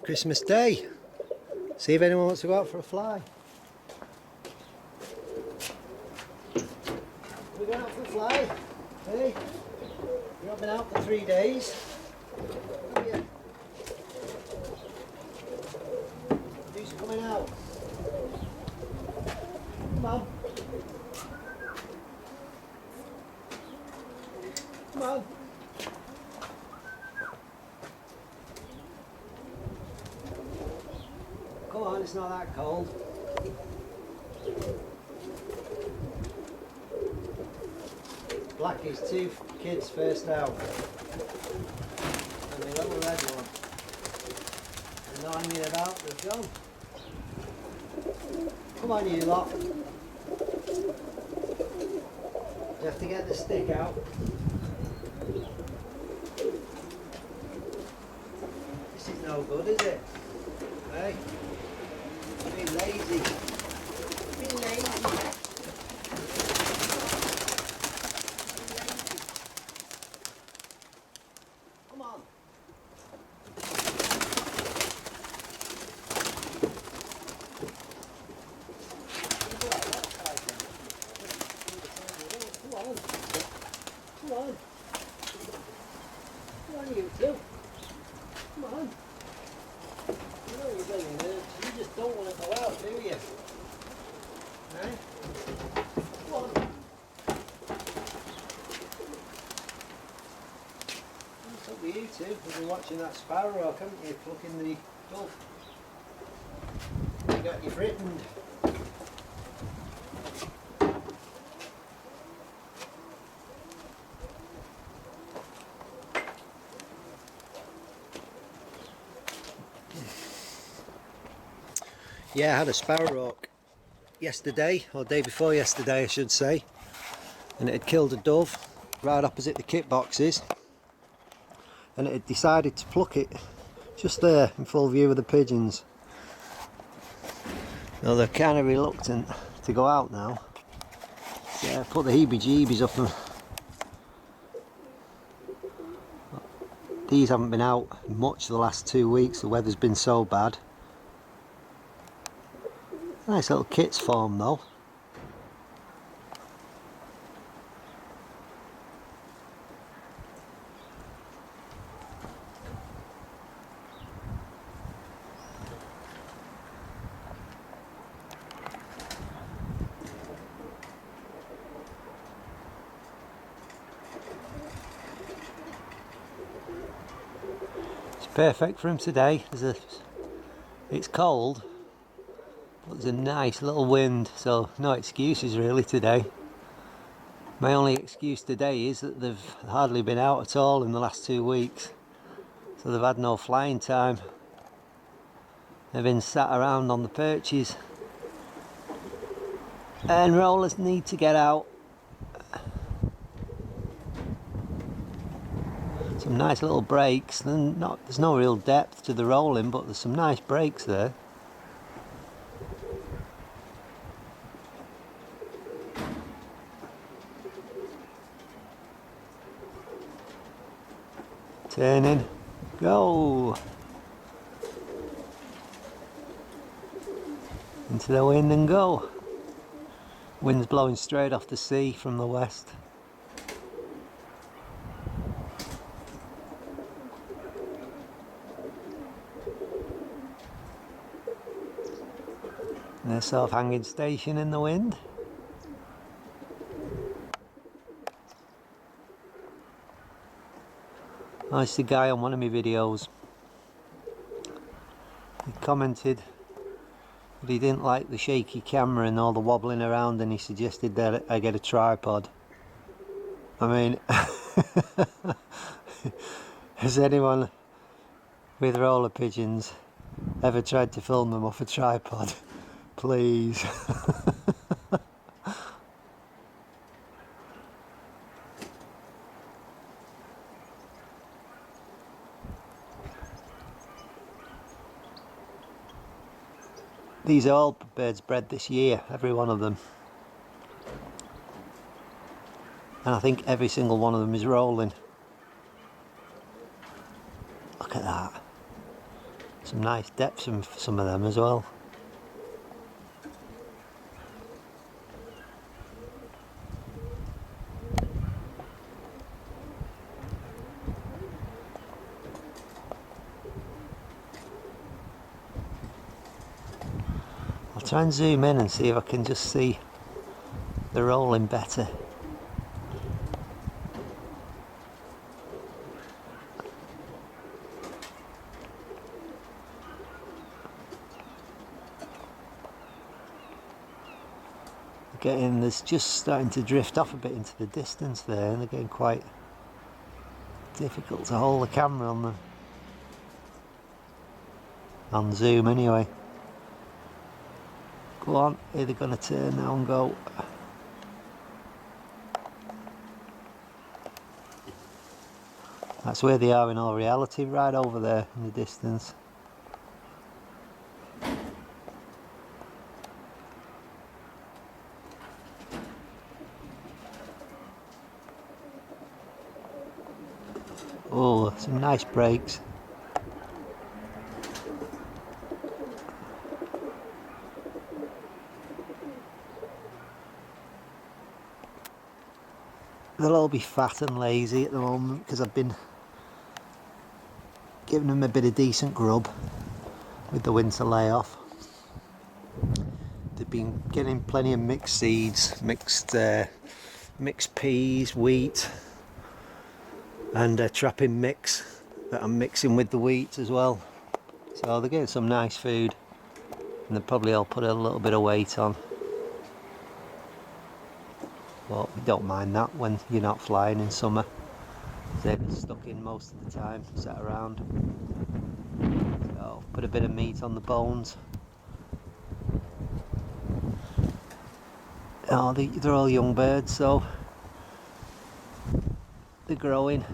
Christmas Day. See if anyone wants to go out for a fly. We're going out for a fly. Hey, you've not been out for 3 days. Have you? Who's coming out? Come on. Come on. Come on, it's not that cold. Blackie's 2 kids first out. And the little red one. They're not hanging about, they've gone. Come on you lot. You have to get the stick out. This is no good, is it? Hey? Be lazy. Be lazy. Come on. Come on. Come on. Come on, you two. Come on. You know you're being nervous. You just don't want to go out, do you? Eh? Come on. What's up with you two? You've been watching that sparrow, haven't you? Plucking the dove. You got your frittened. Yeah, I had a sparrowhawk yesterday, or day before yesterday I should say, and it had killed a dove right opposite the kit boxes, and it had decided to pluck it just there in full view of the pigeons. Now they're kind of reluctant to go out now. Yeah, put the heebie-jeebies up them. These haven't been out much the last 2 weeks, the weather's been so bad. Nice little kits form though. It's perfect for him today. It's cold, but there's a nice little wind, so no excuses really today. My only excuse today is that they've hardly been out at all in the last 2 weeks, so they've had no flying time. They've been sat around on the perches, and rollers need to get out. Some nice little breaks. There's no real depth to the rolling, but there's some nice breaks there. Turning, go! Into the wind and go. Wind's blowing straight off the sea from the west. And a sort of hanging station in the wind. I see a guy on one of my videos. He commented that he didn't like the shaky camera and all the wobbling around, and he suggested that I get a tripod. I mean, has anyone with roller pigeons ever tried to film them off a tripod? Please. These are all birds bred this year, every one of them. And I think every single one of them is rolling. Look at that. Some nice depths in some of them as well. I'll try and zoom in and see if I can just see the rolling better. There's just starting to drift off a bit into the distance there, and they're getting quite difficult to hold the camera on them. On zoom anyway. Go on, here they're going to turn now and go. That's where they are in all reality, right over there in the distance. Oh, some nice breaks. They'll all be fat and lazy at the moment because I've been giving them a bit of decent grub with the winter layoff. They've been getting plenty of mixed seeds, mixed peas, wheat, and a trapping mix that I'm mixing with the wheat as well. So they're getting some nice food, and they'll probably all put a little bit of weight on. But we don't mind that when you're not flying in summer. They're stuck in most of the time, sat around. So put a bit of meat on the bones. Oh, they're all young birds, so they're growing.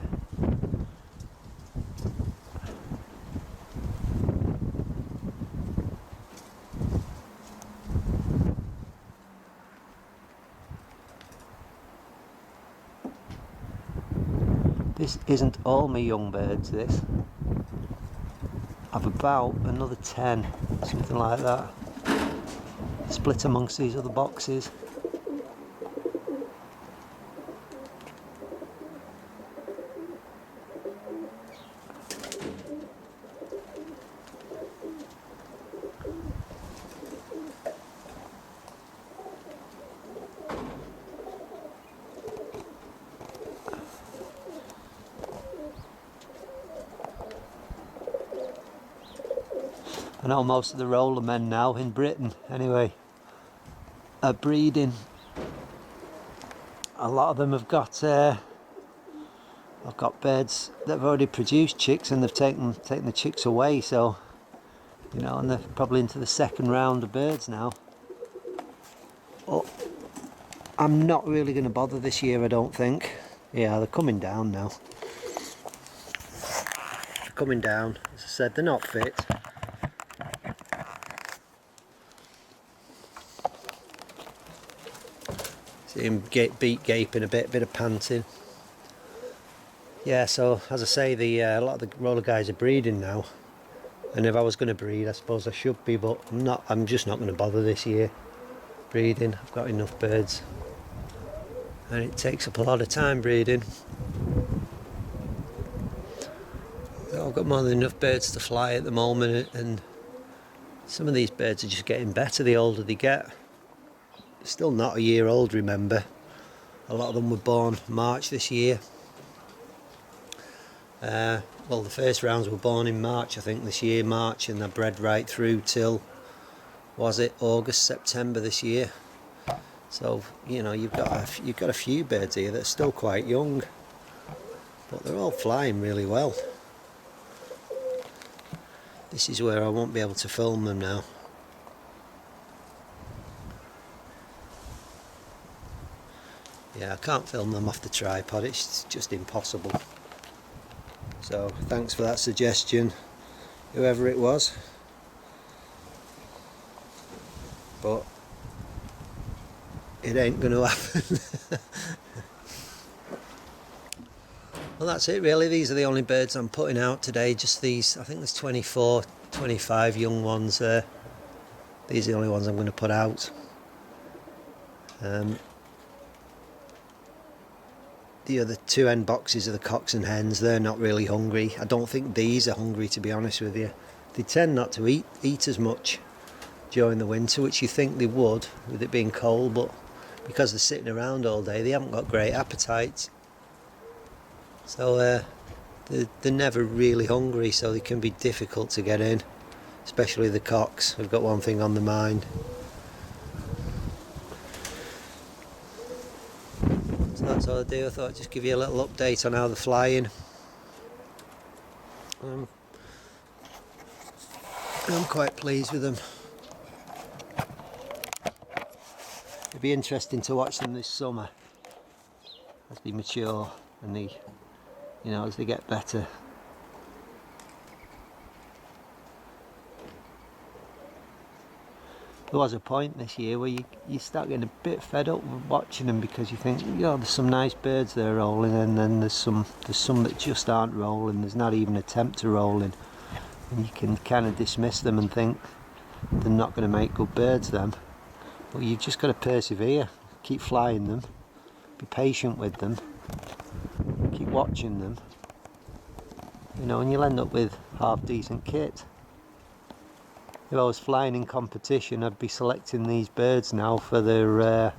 This isn't all my young birds, this. I've about another 10, something like that, split amongst these other boxes. I know most of the roller men now in Britain anyway are breeding. A lot of them have got I've got birds that have already produced chicks, and they've taken the chicks away, so you know, and they're probably into the second round of birds now. But I'm not really going to bother this year, I don't think. Yeah, they're coming down now. They're coming down. As I said, they're not fit. See him beak gaping a bit of panting. Yeah, so as I say, a lot of the roller guys are breeding now, and if I was going to breed, I suppose I should be, but I'm just not going to bother this year breeding. I've got enough birds, and it takes up a lot of time breeding. So I've got more than enough birds to fly at the moment, and some of these birds are just getting better the older they get. Still not a year old, remember. A lot of them were born March this year. Well, the first rounds were born in March, I think, this year, March, and they're bred right through till, was it August, September this year. So you know, you've got a few birds here that are still quite young, but they're all flying really well. This is where I won't be able to film them now. Yeah, I can't film them off the tripod, it's just impossible. So thanks for that suggestion, whoever it was. But it ain't going to happen. Well, that's it really. These are the only birds I'm putting out today, just these. I think there's 24 25 young ones there. These are the only ones I'm going to put out. The other two end boxes are the cocks and hens. They're not really hungry. I don't think these are hungry, to be honest with you. They tend not to eat as much during the winter, which you think they would with it being cold, but because they're sitting around all day, they haven't got great appetites. So they're never really hungry, so they can be difficult to get in, especially the cocks. We've got one thing on the mind. So that's all I do. I thought I'd just give you a little update on how they're flying. I'm quite pleased with them. It'd be interesting to watch them this summer as they mature and they, as they get better. There was a point this year where you start getting a bit fed up with watching them, because you think, there's some nice birds there rolling, and then there's some that just aren't rolling. There's not even an attempt to rolling, and you can kind of dismiss them and think they're not going to make good birds then. But you've just got to persevere, keep flying them, be patient with them, keep watching them, and you'll end up with half decent kit. If I was flying in competition, I'd be selecting these birds now for the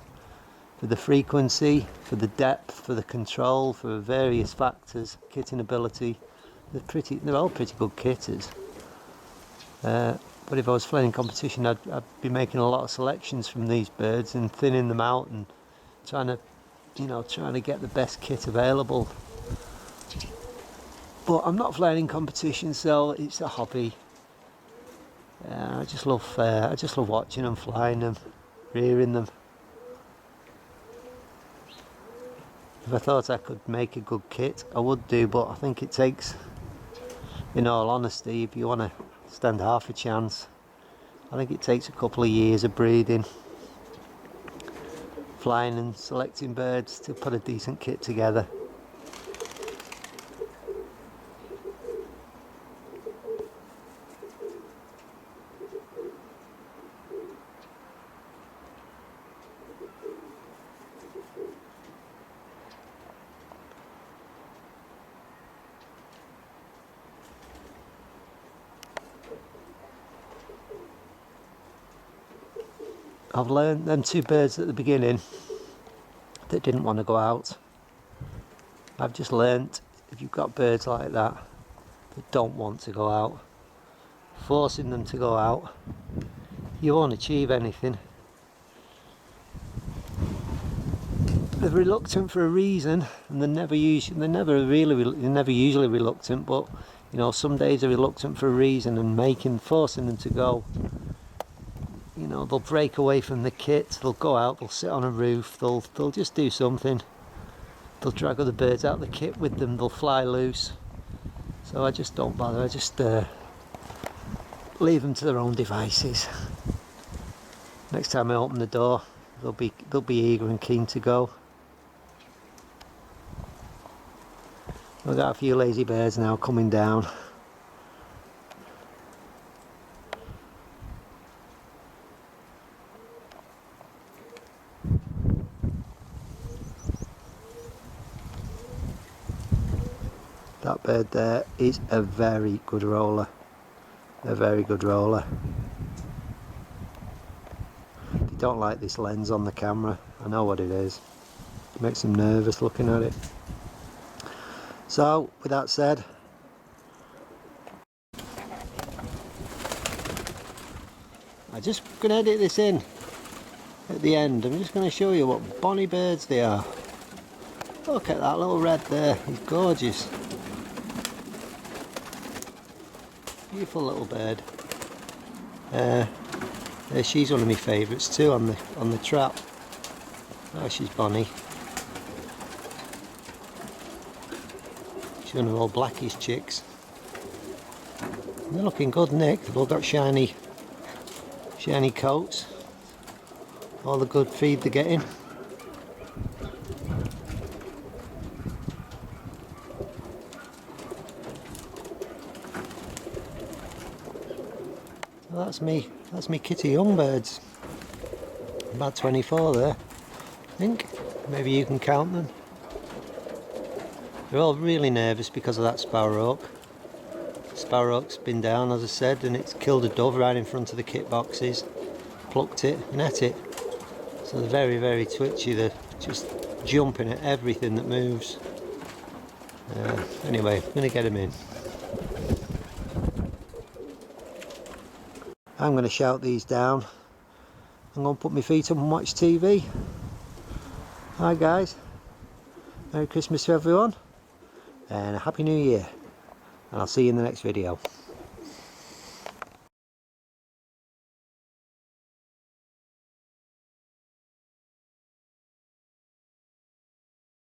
frequency, for the depth, for the control, for various factors, kitting ability. They're all pretty good kitters. But if I was flying in competition, I'd be making a lot of selections from these birds and thinning them out and trying to get the best kit available. But I'm not flying in competition, so it's a hobby. I just love watching them, flying them, rearing them. If I thought I could make a good kit, I would do, but I think it takes, in all honesty, if you want to stand half a chance, I think it takes a couple of years of breeding, flying and selecting birds to put a decent kit together. I've learned them two birds at the beginning that didn't want to go out. I've just learned, if you've got birds like that don't want to go out, forcing them to go out, you won't achieve anything. They're reluctant for a reason, and they're never usually reluctant, but some days they're reluctant for a reason, and forcing them to go, they'll break away from the kit, they'll go out, they'll sit on a roof, they'll just do something. They'll drag other birds out of the kit with them, they'll fly loose. So I just don't bother, I just leave them to their own devices. Next time I open the door, they'll be eager and keen to go. We've got a few lazy birds now coming down. That bird there is a very good roller. A very good roller. They don't like this lens on the camera. I know what it is. It makes them nervous looking at it. So, with that said, I'm just going to edit this in at the end. I'm just going to show you what bonny birds they are. Look at that little red there. He's gorgeous. Beautiful little bird. She's one of my favourites too on the trap. Oh, she's bonny. She's one of old Blackie's chicks. They're looking good, Nick. They've all got shiny coats. All the good feed they're getting. Well, that's me kitty young birds. About 24 there, I think. Maybe you can count them. They're all really nervous because of that sparrowhawk. Sparrowhawk's been down, as I said, and it's killed a dove right in front of the kit boxes, plucked it and ate it. So they're very, very twitchy. They're just jumping at everything that moves. Anyway, I'm going to get them in. I'm going to shout these down. I'm going to put my feet up and watch TV. Hi guys. Merry Christmas to everyone. And a Happy New Year. And I'll see you in the next video.